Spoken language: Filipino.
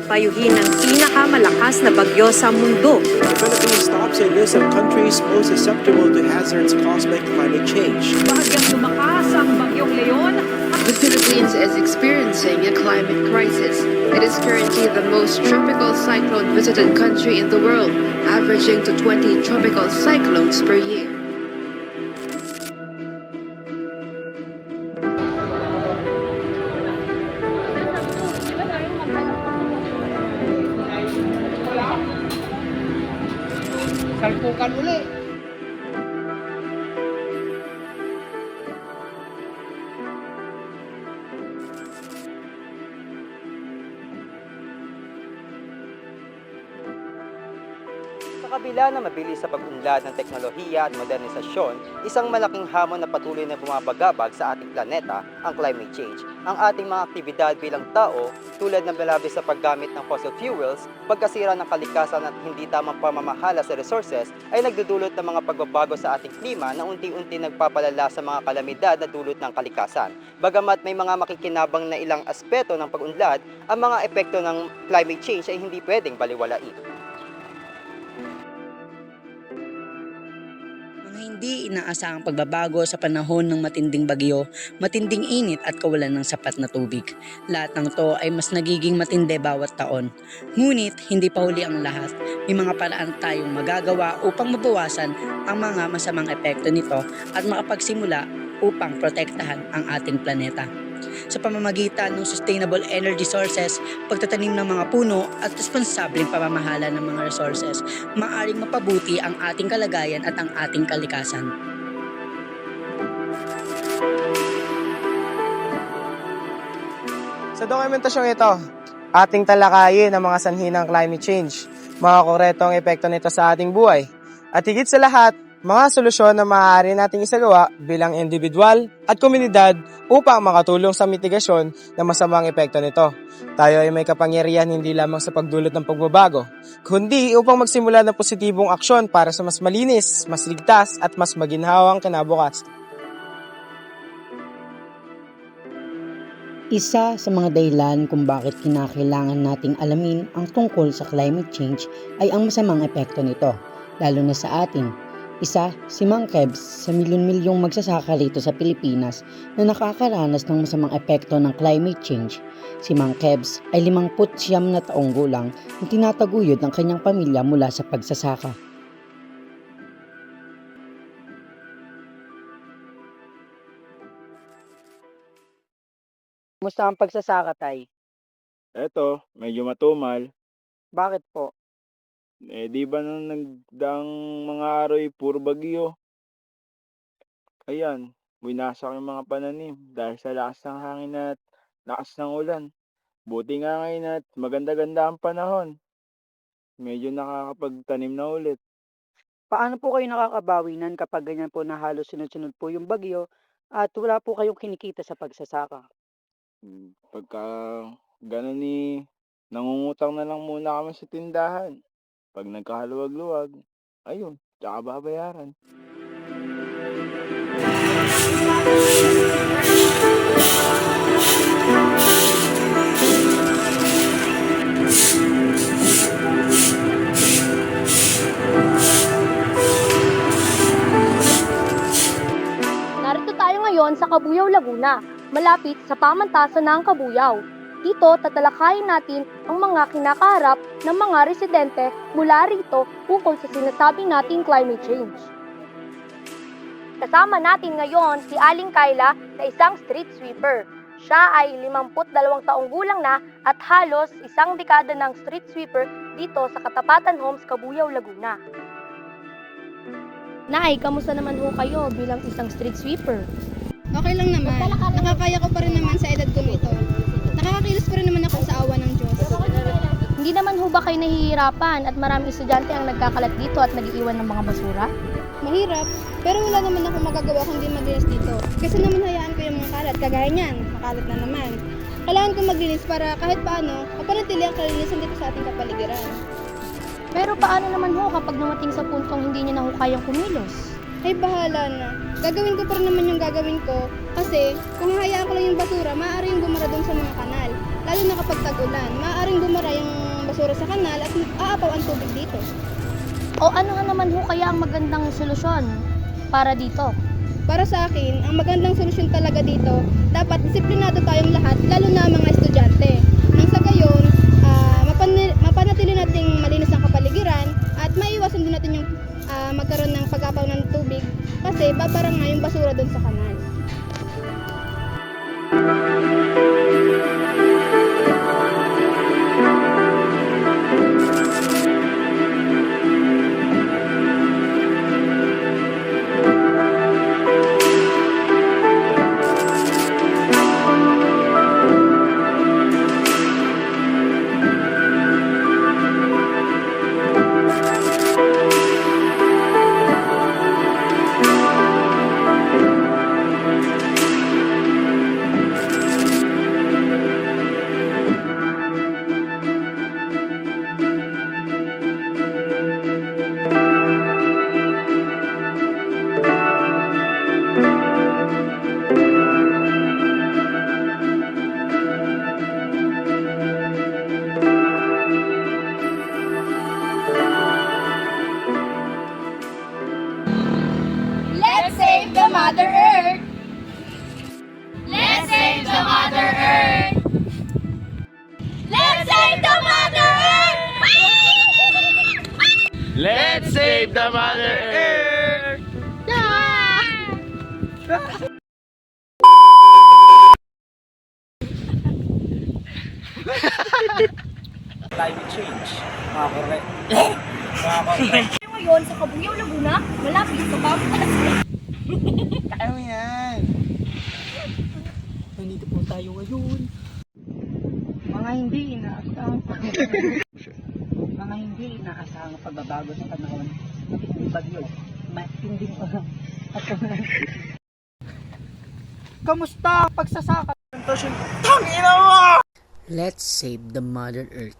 payuhin ng pinakamalakas na bagyo sa mundo. The Philippines tops a list of countries most susceptible to hazards caused by climate change. Bahagyang lumakas ang bagyong Leon. The Philippines is experiencing a climate crisis. It is currently the most tropical cyclone-visited country in the world, averaging to 20 tropical cyclones per year. Salpukan uli. Sa kabila na mabilis sa pag-unlad ng teknolohiya at modernisasyon, isang malaking hamon na patuloy na bumabagabag sa ating planeta, ang climate change. Ang ating mga aktibidad bilang tao, tulad ng malabis sa paggamit ng fossil fuels, pagkasira ng kalikasan at hindi tamang pamamahala sa resources, ay nagdudulot ng mga pagbabago sa ating klima na unti-unti nagpapalala sa mga kalamidad na dulot ng kalikasan. Bagamat may mga makikinabang na ilang aspeto ng pag-unlad, ang mga epekto ng climate change ay hindi pwedeng baliwalain. Hindi inaasahang pagbabago sa panahon ng matinding bagyo, matinding init at kawalan ng sapat na tubig. Lahat ng to ay mas nagiging matindi bawat taon. Ngunit hindi pa huli ang lahat. May mga paraan tayong magagawa upang mabawasan ang mga masamang epekto nito at makapagsimula upang protektahan ang ating planeta. Sa pamamagitan ng sustainable energy sources, pagtatanim ng mga puno at responsableng pamamahala ng mga resources, maaaring mapabuti ang ating kalagayan at ang ating kalikasan. Sa dokumentasyong ito, ating talakayin ang mga sanhi ng climate change, mga konkretong epekto nito sa ating buhay, at higit sa lahat, mga solusyon na maaari nating isagawa bilang individual at komunidad upang makatulong sa mitigasyon ng masamang epekto nito. Tayo ay may kapangyarihan hindi lamang sa pagdulot ng pagbabago, kundi upang magsimula ng positibong aksyon para sa mas malinis, mas ligtas at mas maginhawang kinabukasan. Isa sa mga dahilan kung bakit kinakailangan nating alamin ang tungkol sa climate change ay ang masamang epekto nito, lalo na sa atin. Isa, si Mang Kebs sa milyon-milyong magsasaka rito sa Pilipinas na nakakaranas ng masamang epekto ng climate change. Si Mang Kebs ay 59 na taong gulang na tinataguyod ng kanyang pamilya mula sa pagsasaka. Kumusta ang pagsasaka, Tay? Eto, medyo matumal. Bakit po? Di ba nung nagdaang mga araw puro bagyo? Ayan, winasak yung mga pananim dahil sa lakas ng hangin at lakas ng ulan. Buti nga ngayon at maganda-ganda ang panahon. Medyo nakakapagtanim na ulit. Paano po kayo nakakabawinan kapag ganyan po na halos sunod-sunod po yung bagyo at wala po kayong kinikita sa pagsasaka? Pagka ganun nangungutang na lang muna kami sa tindahan. Pag nagkahaluwag-luwag, ayun, tsaka babayaran. Narito tayo ngayon sa Cabuyao, Laguna, malapit sa pamantasan ng Cabuyao. Dito, tatalakayin natin ang mga kinakaharap ng mga residente mula rito tungkol sa sinasabi nating climate change. Kasama natin ngayon si Aling Kayla na isang street sweeper. Siya ay 52 taong gulang na at halos isang dekada ng street sweeper dito sa Katapatan Homes, Cabuyao, Laguna. Nay, kamusta naman ho kayo bilang isang street sweeper? Okay lang naman. Nakakaya ko pa rin naman sa edad ko nito. Nakakakilos pa rin naman ako sa awa ng Diyos. Hindi naman ho ba kayo nahihirapan at maraming estudyante ang nagkakalat dito at nag-iiwan ng mga basura? Mahirap, pero wala naman ako magagawa kundi maglinis dito. Kasi naman hayaan ko yung mga kalat, kagaya niyan, makalat na naman. Kailangan ko maglinis para kahit paano, mapanatili ang kalinisan dito sa ating kapaligiran. Pero paano naman ho kapag dumating sa puntong hindi niyo na ho kayang kumilos? Ay bahala na. Gagawin ko pa rin naman yung gagawin ko kasi kung hahayaan ko lang yung basura, maaari yung bumara doon sa mga kanal. lalo na kapag tag-ulan. Maaaring bumara yung basura sa kanal at aapaw ang tubig dito. O ano nga naman ho kaya ang magandang solusyon para dito? Para sa akin, ang magandang solusyon talaga dito, dapat disiplinado tayong lahat, lalo na mga estudyante. Nang sa gayon, mapanatili nating malinis ang kapaligiran at maiwasan din natin yung magkaroon ng pag-apaw ng tubig kasi babarang nga yung basura doon sa kanal. Let's save the Mother Earth! Let's save the Mother Earth! Let's save the Mother Earth! Let's save the Mother Earth! Climate change. Ngayon sa Kabuyaw, Laguna, malapit sa pamantasan. Kaya mo yan. Nandito po tayo ngayon. Mga hindi inaasahang mga hindi inaasahang pagbabago sa panahon, matinding bagyo, matinding at Kamusta ang pagsasaka? Tangina mo! Let's save the Mother Earth.